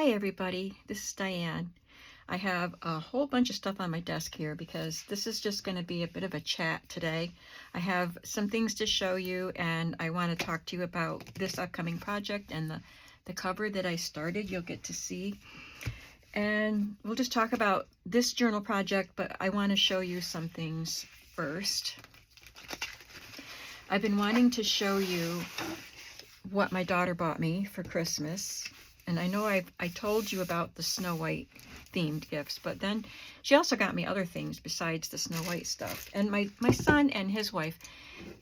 Hi everybody, this is Diane. I have a whole bunch of stuff on my desk here because this is just going to be a bit of a chat today. I have some things to show you and I want to talk to you about this upcoming project and the cover that I started. You'll get to see. And we'll just talk about this journal project, but I want to show you some things first. I've been wanting to show you what my daughter bought me for Christmas. And I know I told you about the Snow White themed gifts, but then she also got me other things besides the Snow White stuff. And my son and his wife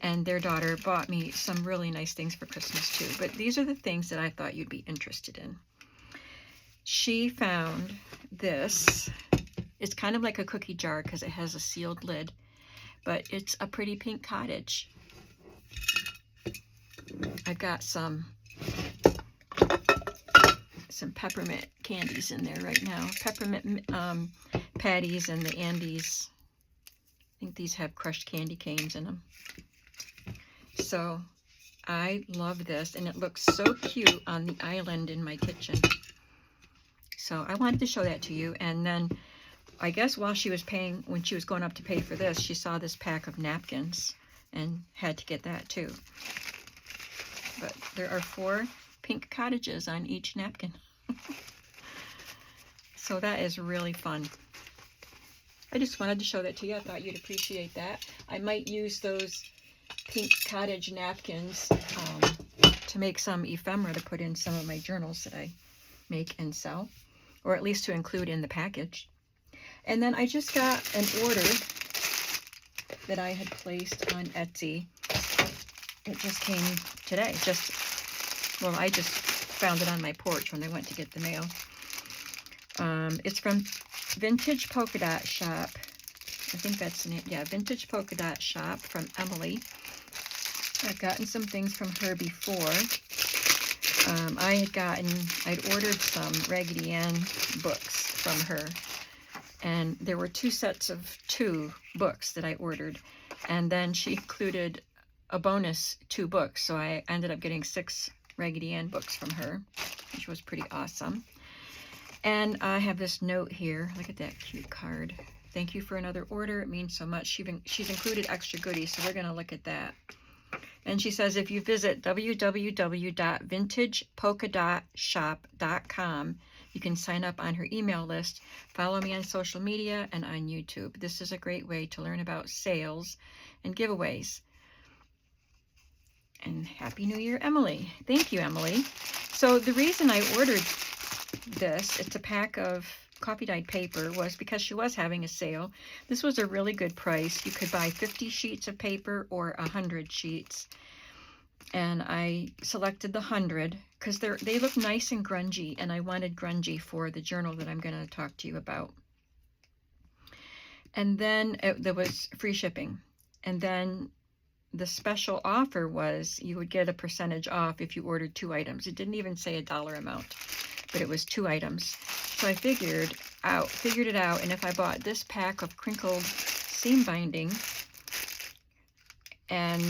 and their daughter bought me some really nice things for Christmas too. But these are the things that I thought you'd be interested in. She found this. It's kind of like a cookie jar because it has a sealed lid, but it's a pretty pink cottage. I've got some peppermint candies in there right now. Peppermint patties and the Andes. I think these have crushed candy canes in them. So I love this, and it looks so cute on the island in my kitchen. So I wanted to show that to you. And then I guess while she was paying, when she was going up to pay for this, she saw this pack of napkins and had to get that too. But there are 4 pink cottages on each napkin. So that is really fun. I just wanted to show that to you. I thought you'd appreciate that. I might use those pink cottage napkins to make some ephemera to put in some of my journals that I make and sell, or at least to include in the package. And then I just got an order that I had placed on Etsy. It just came today. I just found it on my porch when I went to get the mail. It's from Vintage Polka Dot Shop. I think that's the name. Yeah, Vintage Polka Dot Shop from Emily. I've gotten some things from her before. I'd ordered some Raggedy Ann books from her. And there were 2 sets of 2 books that I ordered. And then she included a bonus 2 books. So I ended up getting 6 Raggedy Ann books from her, which was pretty awesome. And I have this note here. Look at that cute card. Thank you for another order. It means so much. She's included extra goodies, so we're going to look at that. And she says, if you visit www.vintagepolkadotshop.com, you can sign up on her email list, follow me on social media, and on YouTube. This is a great way to learn about sales and giveaways. And Happy New Year, Emily. Thank you, Emily. So the reason I ordered this, it's a pack of coffee dyed paper, was because she was having a sale. This was a really good price. You could buy 50 sheets of paper or 100 sheets. And I selected the 100 because they look nice and grungy, and I wanted grungy for the journal that I'm going to talk to you about. And then there was free shipping. And then the special offer was you would get a percentage off if you ordered 2 items. It didn't even say a dollar amount, but it was 2 items. So I figured it out, and if I bought this pack of crinkled seam binding, and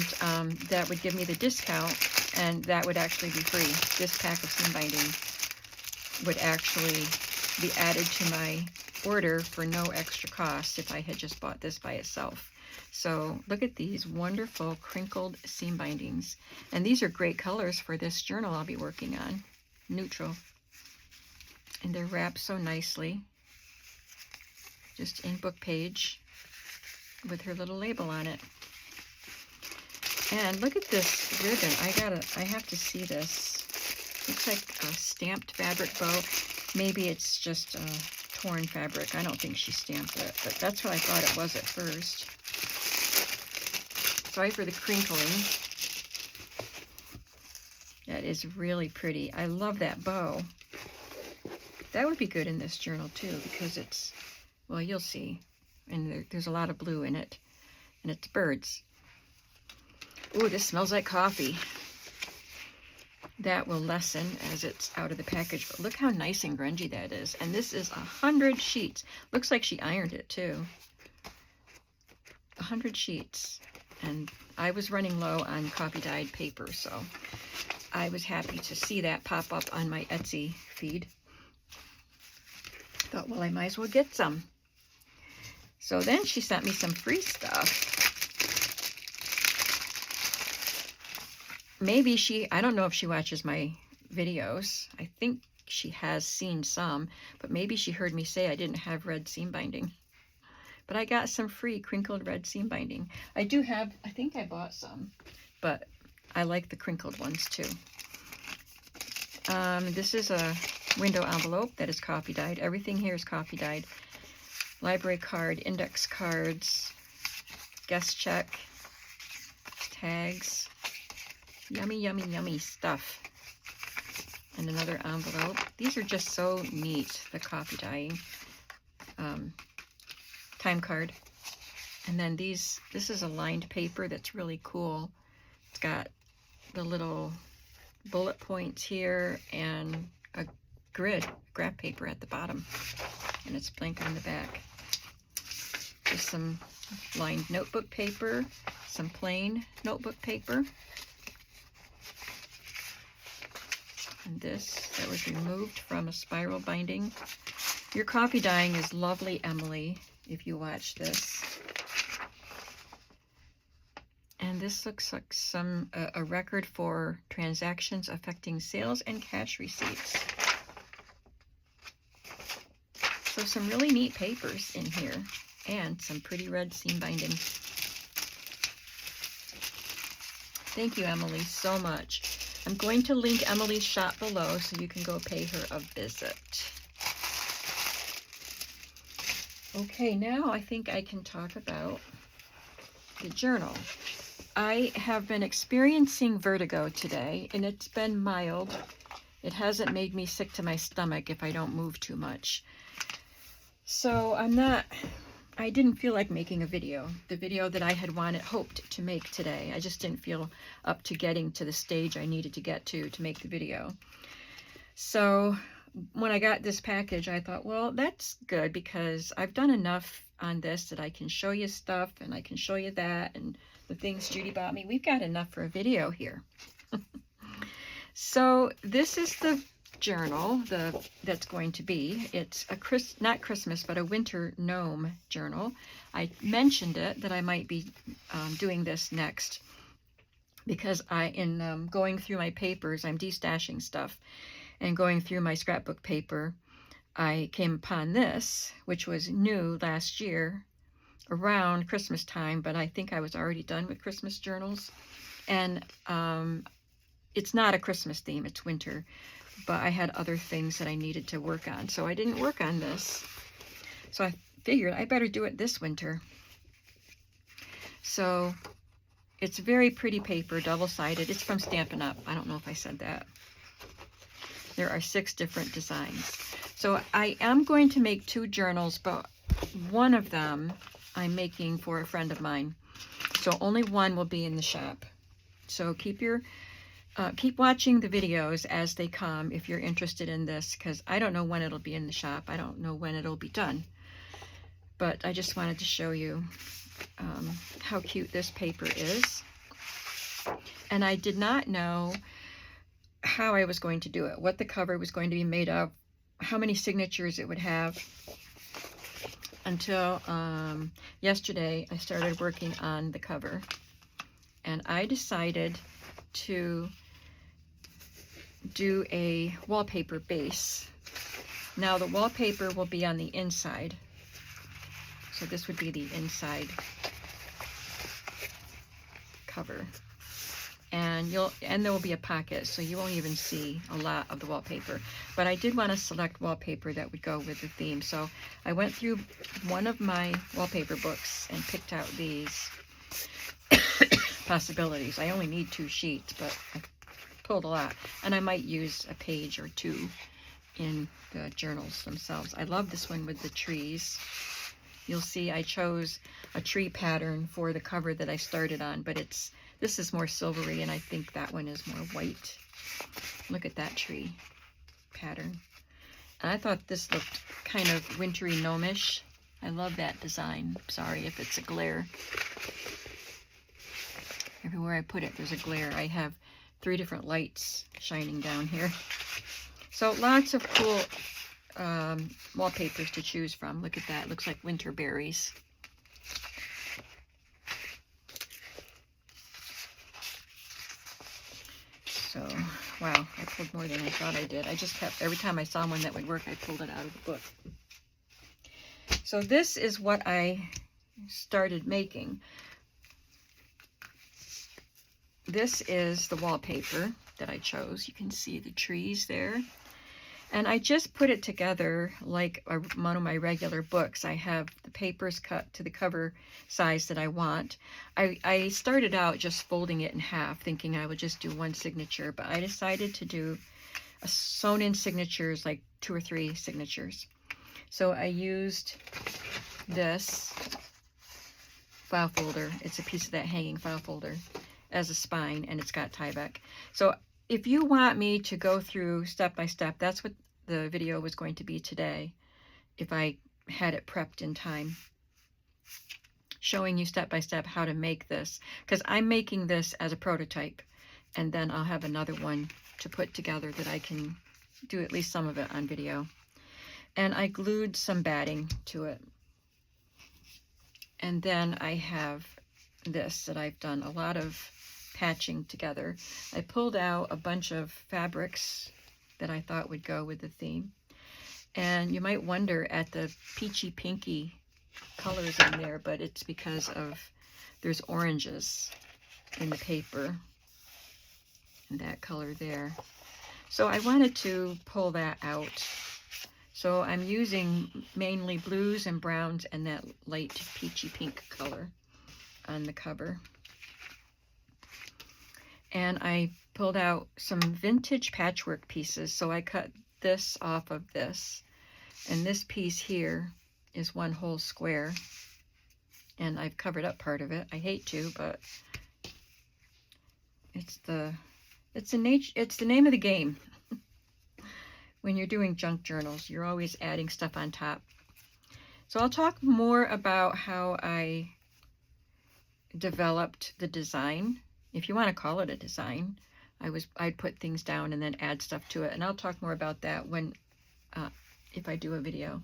that would give me the discount, and that would actually be free. This pack of seam binding would actually be added to my order for no extra cost if I had just bought this by itself. So look at these wonderful crinkled seam bindings. And these are great colors for this journal I'll be working on. Neutral. And they're wrapped so nicely. Just in book page with her little label on it. And look at this ribbon. I have to see this. Looks like a stamped fabric bow. Maybe it's just torn fabric. I don't think she stamped it, but that's what I thought it was at first. Sorry for the crinkling. That is really pretty. I love that bow. That would be good in this journal too, because it's, well, you'll see. And there's a lot of blue in it. And it's birds. Ooh, this smells like coffee. That will lessen as it's out of the package. But look how nice and grungy that is. And this is 100 sheets. Looks like she ironed it too. 100 sheets. And I was running low on coffee dyed paper, so I was happy to see that pop up on my Etsy feed. Thought, well, I might as well get some. So then she sent me some free stuff. Maybe I don't know if she watches my videos. I think she has seen some, but maybe she heard me say I didn't have red seam binding. But I got some free crinkled red seam binding. I do have, I think I bought some, but I like the crinkled ones too. This is a window envelope that is coffee dyed. Everything here is coffee dyed. Library card, index cards, guest check, tags, yummy, yummy, yummy stuff. And another envelope. These are just so neat, the coffee dyeing. Time card. And then this is a lined paper that's really cool. It's got the little bullet points here and a graph paper at the bottom. And it's blank on the back. Just some lined notebook paper, some plain notebook paper. And this that was removed from a spiral binding. Your coffee dyeing is lovely, Emily, if you watch this. And this looks like a record for transactions affecting sales and cash receipts. So some really neat papers in here and some pretty red seam binding. Thank you, Emily, so much. I'm going to link Emily's shop below so you can go pay her a visit. Okay, now I think I can talk about the journal. I have been experiencing vertigo today, and it's been mild. It hasn't made me sick to my stomach if I don't move too much. So I didn't feel like making a video, the video that I had hoped to make today. I just didn't feel up to getting to the stage I needed to get to make the video. So when I got this package, I thought, well, that's good because I've done enough on this that I can show you stuff and I can show you that and the things Judy bought me. We've got enough for a video here. So this is the journal that's going to be. It's not Christmas, but a winter gnome journal. I mentioned it that I might be doing this next because in going through my papers, I'm destashing stuff, and going through my scrapbook paper, I came upon this, which was new last year around Christmas time, but I think I was already done with Christmas journals. And it's not a Christmas theme, it's winter, but I had other things that I needed to work on, so I didn't work on this. So I figured I better do it this winter. So it's very pretty paper, double-sided. It's from Stampin' Up. I don't know if I said that. There are 6 different designs. So I am going to make 2 journals, but one of them I'm making for a friend of mine. So only one will be in the shop. So keep watching the videos as they come if you're interested in this, because I don't know when it'll be in the shop. I don't know when it'll be done. But I just wanted to show you how cute this paper is. And I did not know how I was going to do it, what the cover was going to be made of, how many signatures it would have, until yesterday I started working on the cover. And I decided to do a wallpaper base. Now the wallpaper will be on the inside. So this would be the inside cover. And there will be a pocket, so you won't even see a lot of the wallpaper. But I did want to select wallpaper that would go with the theme. So I went through one of my wallpaper books and picked out these possibilities. I only need 2 sheets, but I pulled a lot. And I might use a page or 2 in the journals themselves. I love this one with the trees. You'll see I chose a tree pattern for the cover that I started on, but this is more silvery, and I think that one is more white. Look at that tree pattern. And I thought this looked kind of wintry gnomish. I love that design. Sorry if it's a glare. Everywhere I put it, there's a glare. I have 3 different lights shining down here. So lots of cool wallpapers to choose from. Look at that. It looks like winter berries. So, wow, I pulled more than I thought I did. I just kept, every time I saw one that would work, I pulled it out of the book. So this is what I started making. This is the wallpaper that I chose. You can see the trees there. And I just put it together like one of my regular books. I have the papers cut to the cover size that I want. I started out just folding it in half, thinking I would just do one signature, but I decided to do a sewn-in signatures, like 2 or 3 signatures. So I used this file folder. It's a piece of that hanging file folder as a spine, and it's got tie back. So if you want me to go through step by step, that's what the video was going to be today, if I had it prepped in time, showing you step by step how to make this, because I'm making this as a prototype, and then I'll have another one to put together that I can do at least some of it on video. And I glued some batting to it. And then I have this that I've done a lot of patching together. I pulled out a bunch of fabrics that I thought would go with the theme. And you might wonder at the peachy pinky colors in there, but it's because of there's oranges in the paper and that color there. So I wanted to pull that out. So I'm using mainly blues and browns and that light peachy pink color on the cover. And I pulled out some vintage patchwork pieces. So I cut this off of this. And this piece here is one whole square. And I've covered up part of it. I hate to, but it's the name of the game. When you're doing junk journals, you're always adding stuff on top. So I'll talk more about how I developed the design. If you want to call it a design, I'd put things down and then add stuff to it. And I'll talk more about that when, if I do a video.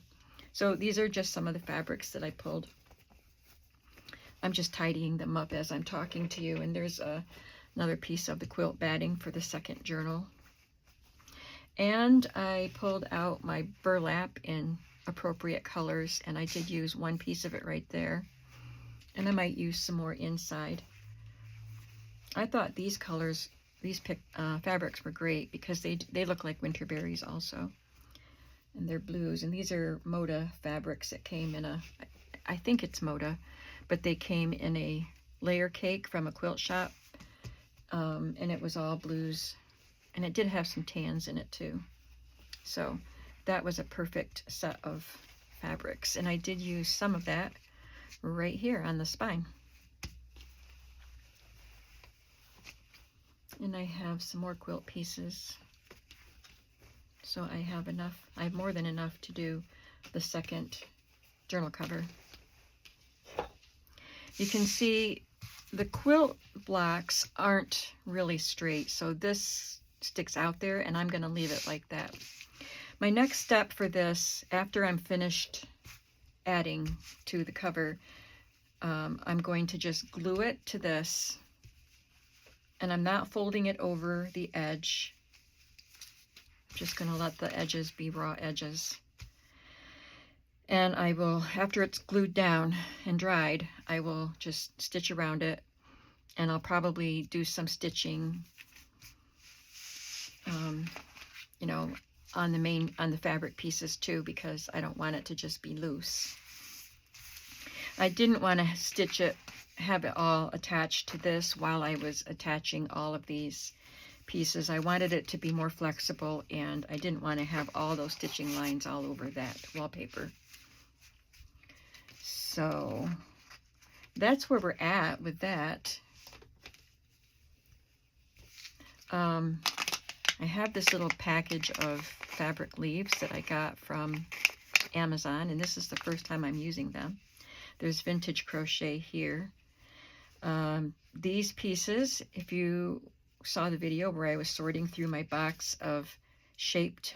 So these are just some of the fabrics that I pulled. I'm just tidying them up as I'm talking to you. And there's another piece of the quilt batting for the second journal. And I pulled out my burlap in appropriate colors, and I did use one piece of it right there. And I might use some more inside. I thought these colors, these fabrics were great because they look like winter berries also. And they're blues. And these are Moda fabrics that came in a, I think it's Moda, but they came in a layer cake from a quilt shop. And it was all blues. And it did have some tans in it too. So that was a perfect set of fabrics. And I did use some of that right here on the spine. And I have some more quilt pieces. So I have enough, I have more than enough to do the second journal cover. You can see the quilt blocks aren't really straight, so this sticks out there, and I'm going to leave it like that. My next step for this, after I'm finished adding to the cover, I'm going to just glue it to this, and I'm not folding it over the edge. I'm just going to let the edges be raw edges. And I will, after it's glued down and dried, I will just stitch around it, and I'll probably do some stitching, you know, on the fabric pieces too, because I don't want it to just be loose. I didn't want to stitch it, have it all attached to this while I was attaching all of these pieces. I wanted it to be more flexible, and I didn't want to have all those stitching lines all over that wallpaper. So that's where we're at with that. I have this little package of fabric leaves that I got from Amazon, and this is the first time I'm using them. There's vintage crochet here. These pieces, if you saw the video where I was sorting through my box of shaped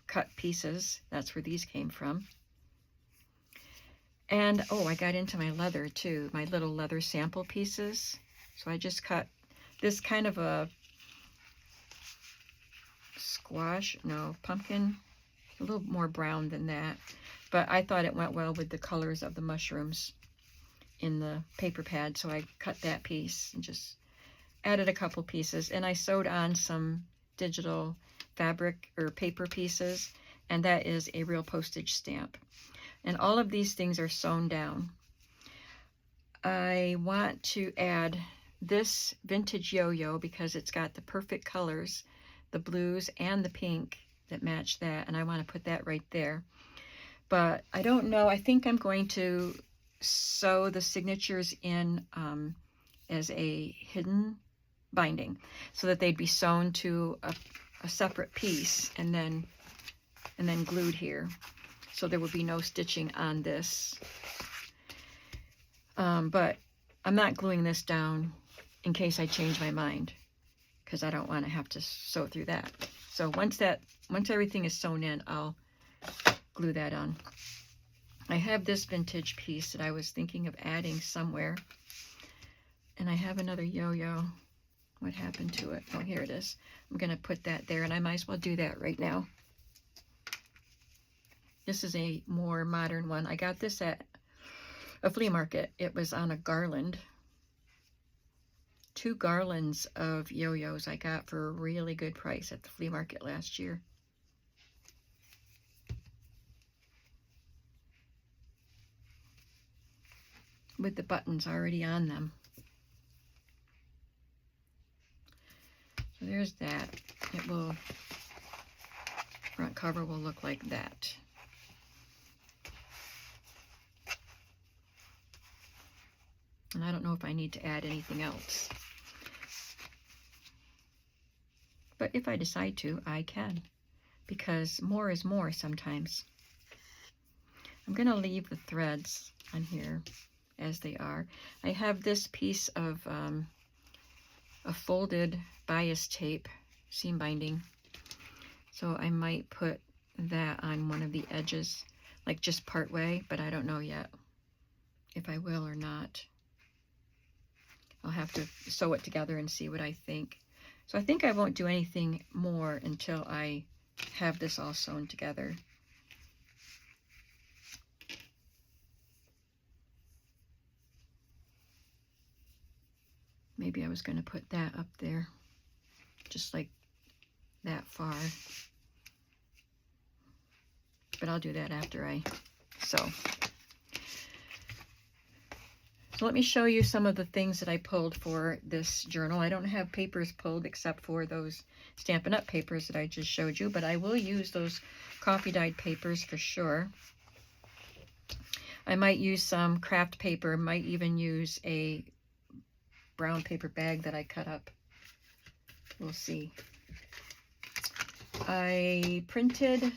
cut pieces. That's where these came from. And, oh, I got into my leather too, my little leather sample pieces. So I just cut this kind of a pumpkin, a little more brown than that. But I thought it went well with the colors of the mushrooms in the paper pad, so I cut that piece and just added a couple pieces. And I sewed on some digital fabric or paper pieces, and that is a real postage stamp. And all of these things are sewn down. I want to add this vintage yo-yo because it's got the perfect colors, the blues and the pink that match that, and I want to put that right there. But I don't know, I think I'm going to sew the signatures in as a hidden binding so that they'd be sewn to a separate piece and then glued here. So there would be no stitching on this. But I'm not gluing this down in case I change my mind, because I don't want to have to sew through that. So once everything is sewn in, I'll glue that on. I have this vintage piece that I was thinking of adding somewhere. And I have another yo-yo. What happened to it? Oh, here it is. I'm going to put that there, and I might as well do that right now. This is a more modern one. I got this at a flea market. It was on a garland. 2 garlands of yo-yos I got for a really good price at the flea market last year. With the buttons already on them. So there's that. Front cover will look like that. And I don't know if I need to add anything else. But if I decide to, I can. Because more is more sometimes. I'm going to leave the threads on here as they are. I have this piece of a folded bias tape, seam binding. So I might put that on one of the edges, like just part way, but I don't know yet if I will or not. I'll have to sew it together and see what I think. So I think I won't do anything more until I have this all sewn together. Maybe I was going to put that up there, just like that far. But I'll do that after I sew. So let me show you some of the things that I pulled for this journal. I don't have papers pulled except for those Stampin' Up! Papers that I just showed you, but I will use those coffee dyed papers for sure. I might use some craft paper, might even use a brown paper bag that I cut up. We'll see. I printed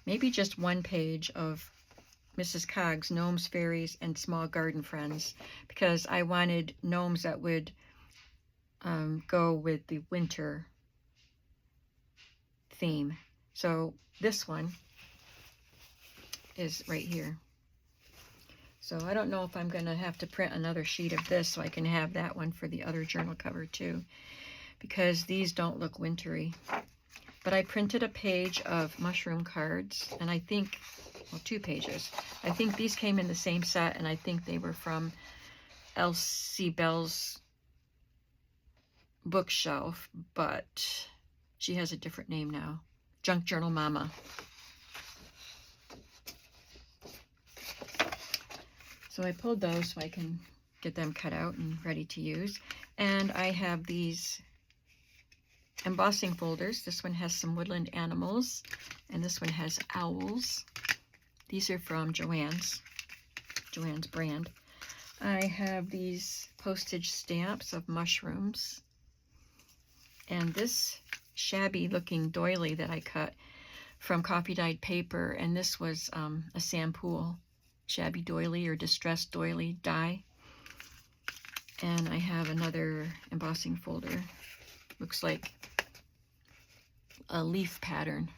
maybe just one page of Mrs. Cog's Gnomes, Fairies, and Small Garden Friends because I wanted gnomes that would go with the winter theme. So this one is right here. So I don't know if I'm going to have to print another sheet of this so I can have that one for the other journal cover too, because these don't look wintry. But I printed a page of mushroom cards, and I think, well, 2 pages. I think these came in the same set, and I think they were from Elsie Bell's bookshelf, but she has a different name now. Junk Journal Mama. So I pulled those so I can get them cut out and ready to use. And I have these embossing folders. This one has some woodland animals, and this one has owls. These are from Joann's brand. I have these postage stamps of mushrooms, and this shabby looking doily that I cut from coffee dyed paper, and this was a Sampool shabby doily or distressed doily die. And I have another embossing folder. Looks like a leaf pattern.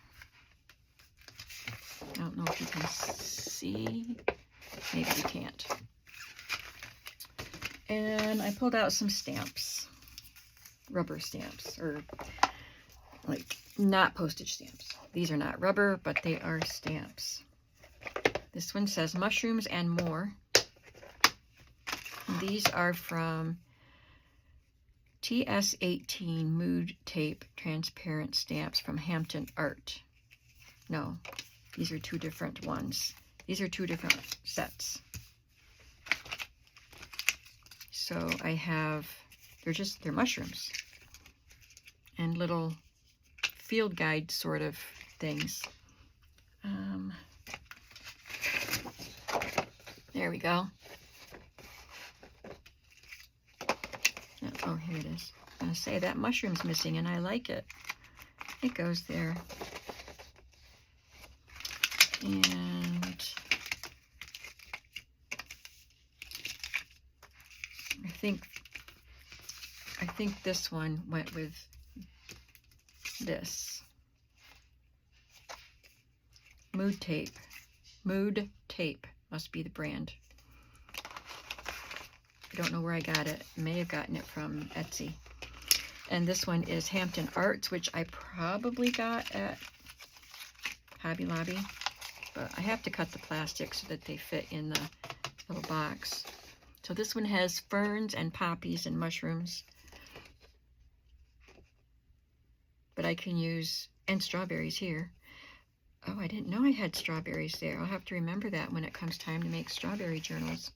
I don't know if you can see. Maybe you can't. And I pulled out some stamps, rubber stamps, or like not postage stamps. These are not rubber, but they are stamps. This one says mushrooms and more. And these are from TS18 Mood Tape Transparent Stamps from Hampton Art. No, these are two different ones. These are two different sets. So I have, they're mushrooms and little field guide sort of things. There we go. Oh, here it is. I'm going to say that mushroom's missing and I like it. It goes there. And I think this one went with this. Mood Tape. Mood Tape must be the brand. I don't know where I got it. I may have gotten it from Etsy. And this one is Hampton Arts, which I probably got at Hobby Lobby. But I have to cut the plastic so that they fit in the little box. So this one has ferns and poppies and mushrooms. But I can use, and strawberries here. Oh, I didn't know I had strawberries there. I'll have to remember that when it comes time to make strawberry journals.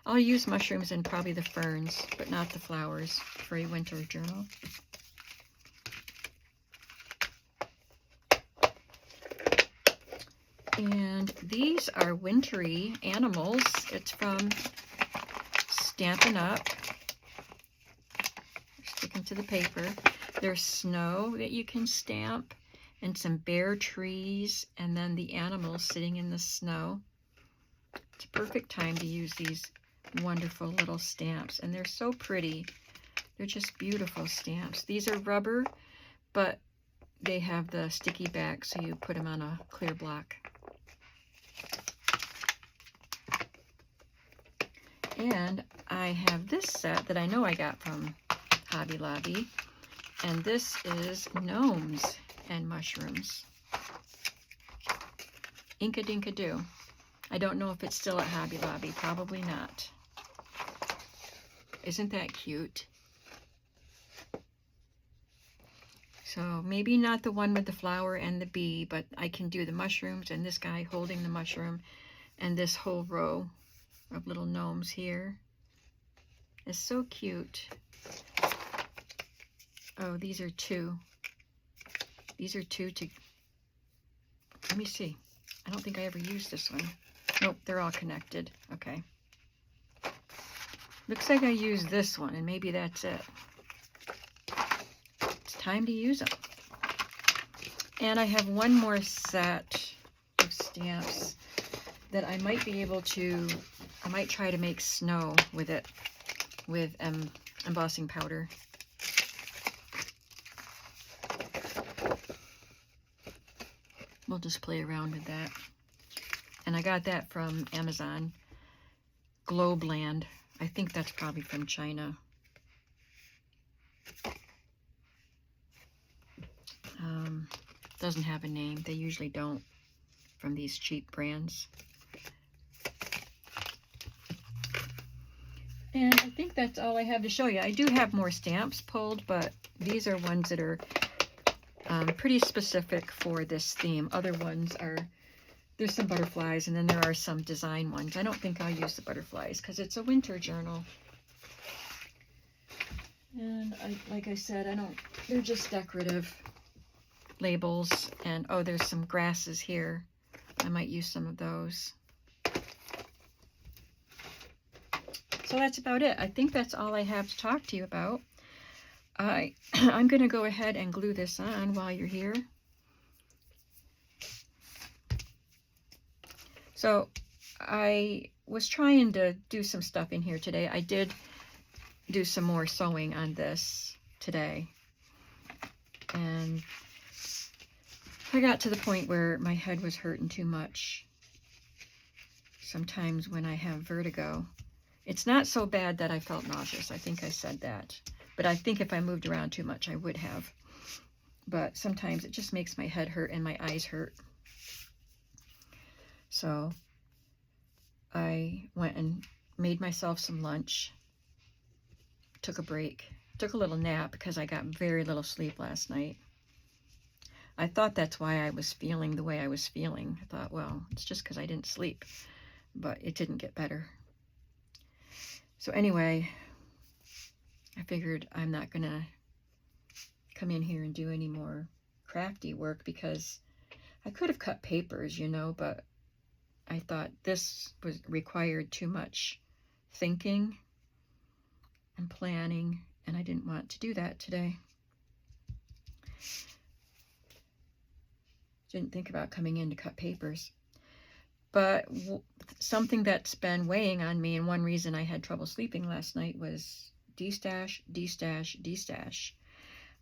I'll use mushrooms and probably the ferns, but not the flowers for a winter journal. And these are wintry animals. It's from Stampin' Up. Sticking to the paper. There's snow that you can stamp, and some bare trees, and then the animals sitting in the snow. It's a perfect time to use these wonderful little stamps, and they're so pretty. They're just beautiful stamps. These are rubber, but they have the sticky back, so you put them on a clear block. And I have this set that I know I got from Hobby Lobby, and this is Gnomes and Mushrooms. Inka-dinka-doo. I don't know if it's still at Hobby Lobby. Probably not. Isn't that cute? So maybe not the one with the flower and the bee, but I can do the mushrooms and this guy holding the mushroom and this whole row of little gnomes here. It's so cute. Oh, these are two. These are two to... Let me see. I don't think I ever used this one. Nope, they're all connected. Okay. Looks like I used this one, and maybe that's it. It's time to use them. And I have one more set of stamps that I might be able to... I might try to make snow with it, with embossing powder. We'll just play around with that. And I got that from Amazon. Globeland. I think that's probably from China. Doesn't have a name. They usually don't from these cheap brands. And I think that's all I have to show you. I do have more stamps pulled, but these are ones that are pretty specific for this theme. Other ones are, there's some butterflies, and then there are some design ones. I don't think I'll use the butterflies because it's a winter journal. And like I said, they're just decorative labels. And oh, there's some grasses here. I might use some of those. So that's about it. I think that's all I have to talk to you about. I'm going to go ahead and glue this on while you're here. So I was trying to do some stuff in here today. I did do some more sewing on this today. And I got to the point where my head was hurting too much. Sometimes when I have vertigo, it's not so bad that I felt nauseous. I think I said that. But I think if I moved around too much, I would have. But sometimes it just makes my head hurt and my eyes hurt. So I went and made myself some lunch, took a break, took a little nap because I got very little sleep last night. I thought that's why I was feeling the way I was feeling. I thought, well, it's just because I didn't sleep, but it didn't get better. So anyway, I figured I'm not going to come in here and do any more crafty work because I could have cut papers, you know, but I thought this required too much thinking and planning, and I didn't want to do that today. Didn't think about coming in to cut papers. But something that's been weighing on me, and one reason I had trouble sleeping last night, was destash, destash, destash.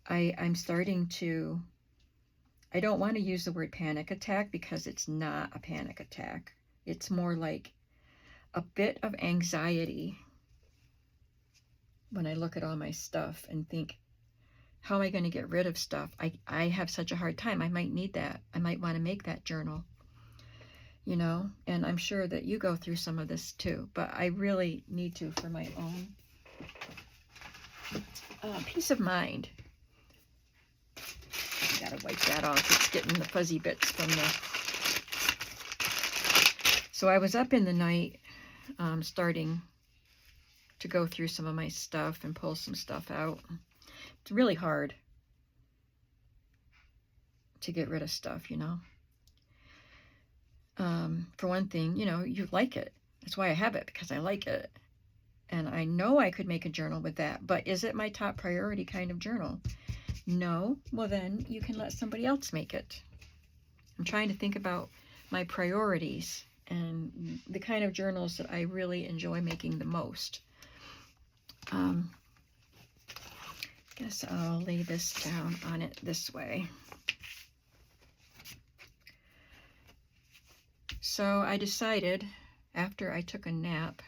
I'm starting to, I don't want to use the word panic attack because it's not a panic attack. It's more like a bit of anxiety when I look at all my stuff and think, how am I going to get rid of stuff? I have such a hard time. I might need that. I might want to make that journal, you know, and I'm sure that you go through some of this too, but I really need to for my own peace of mind. I gotta wipe that off. It's getting the fuzzy bits from the... So I was up in the night starting to go through some of my stuff and pull some stuff out. It's really hard to get rid of stuff, you know. For one thing, you know, you like it. That's why I have it, because I like it. And I know I could make a journal with that, but is it my top priority kind of journal? No? Well, then you can let somebody else make it. I'm trying to think about my priorities and the kind of journals that I really enjoy making the most. Guess I'll lay this down on it this way. So I decided, after I took a nap,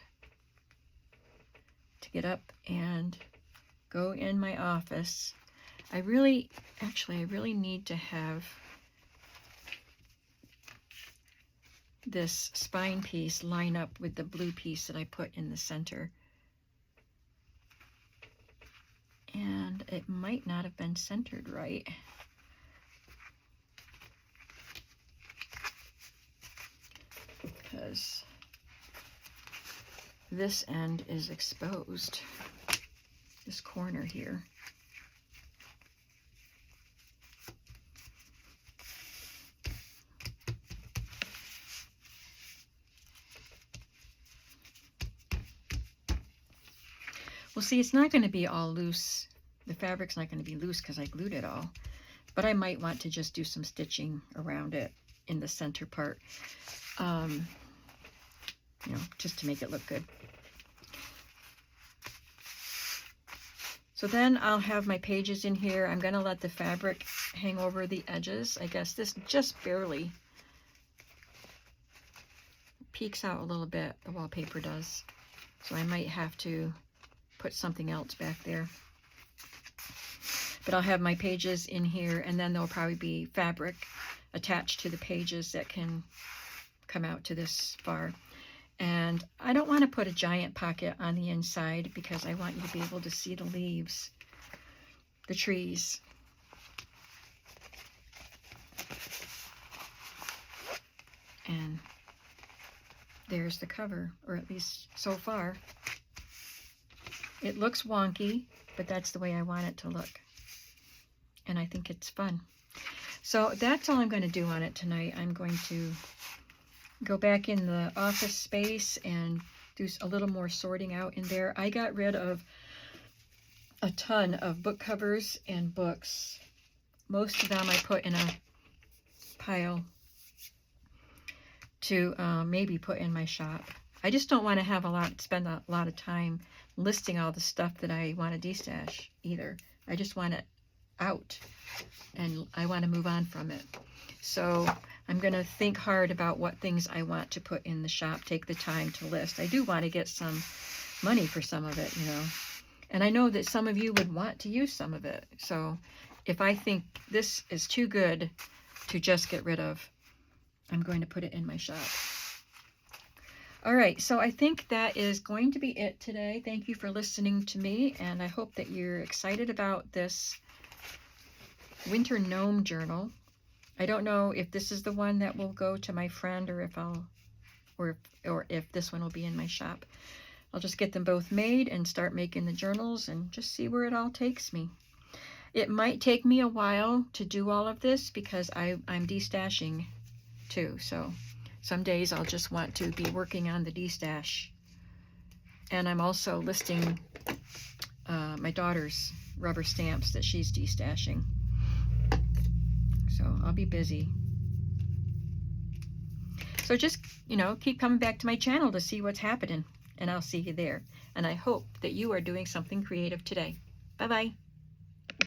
to get up and go in my office. I really need to have this spine piece line up with the blue piece that I put in the center. And it might not have been centered right. Because this end is exposed, this corner here. Well, see, it's not going to be all loose. The fabric's not going to be loose because I glued it all. But I might want to just do some stitching around it in the center part. You know, just to make it look good. So then I'll have my pages in here. I'm going to let the fabric hang over the edges. I guess this just barely peeks out a little bit, the wallpaper does. So I might have to put something else back there. But I'll have my pages in here, and then there'll probably be fabric attached to the pages that can come out to this far. And I don't want to put a giant pocket on the inside because I want you to be able to see the leaves, the trees. And there's the cover, or at least so far. It looks wonky, but that's the way I want it to look. And I think it's fun. So that's all I'm going to do on it tonight. I'm going to go back in the office space and do a little more sorting out in there. I got rid of a ton of book covers and books. Most of them I put in a pile to maybe put in my shop. I just don't want to spend a lot of time listing all the stuff that I want to destash either. I just want it out, and I want to move on from it. So I'm going to think hard about what things I want to put in the shop, take the time to list. I do want to get some money for some of it, you know. And I know that some of you would want to use some of it. So if I think this is too good to just get rid of, I'm going to put it in my shop. All right, so I think that is going to be it today. Thank you for listening to me, and I hope that you're excited about this winter gnome journal. I don't know if this is the one that will go to my friend, or if I'll, or if this one will be in my shop. I'll just get them both made and start making the journals and just see where it all takes me. It might take me a while to do all of this because I'm destashing too. So some days I'll just want to be working on the destash. And I'm also listing my daughter's rubber stamps that she's destashing. So I'll be busy. So just, you know, keep coming back to my channel to see what's happening. And I'll see you there. And I hope that you are doing something creative today. Bye-bye.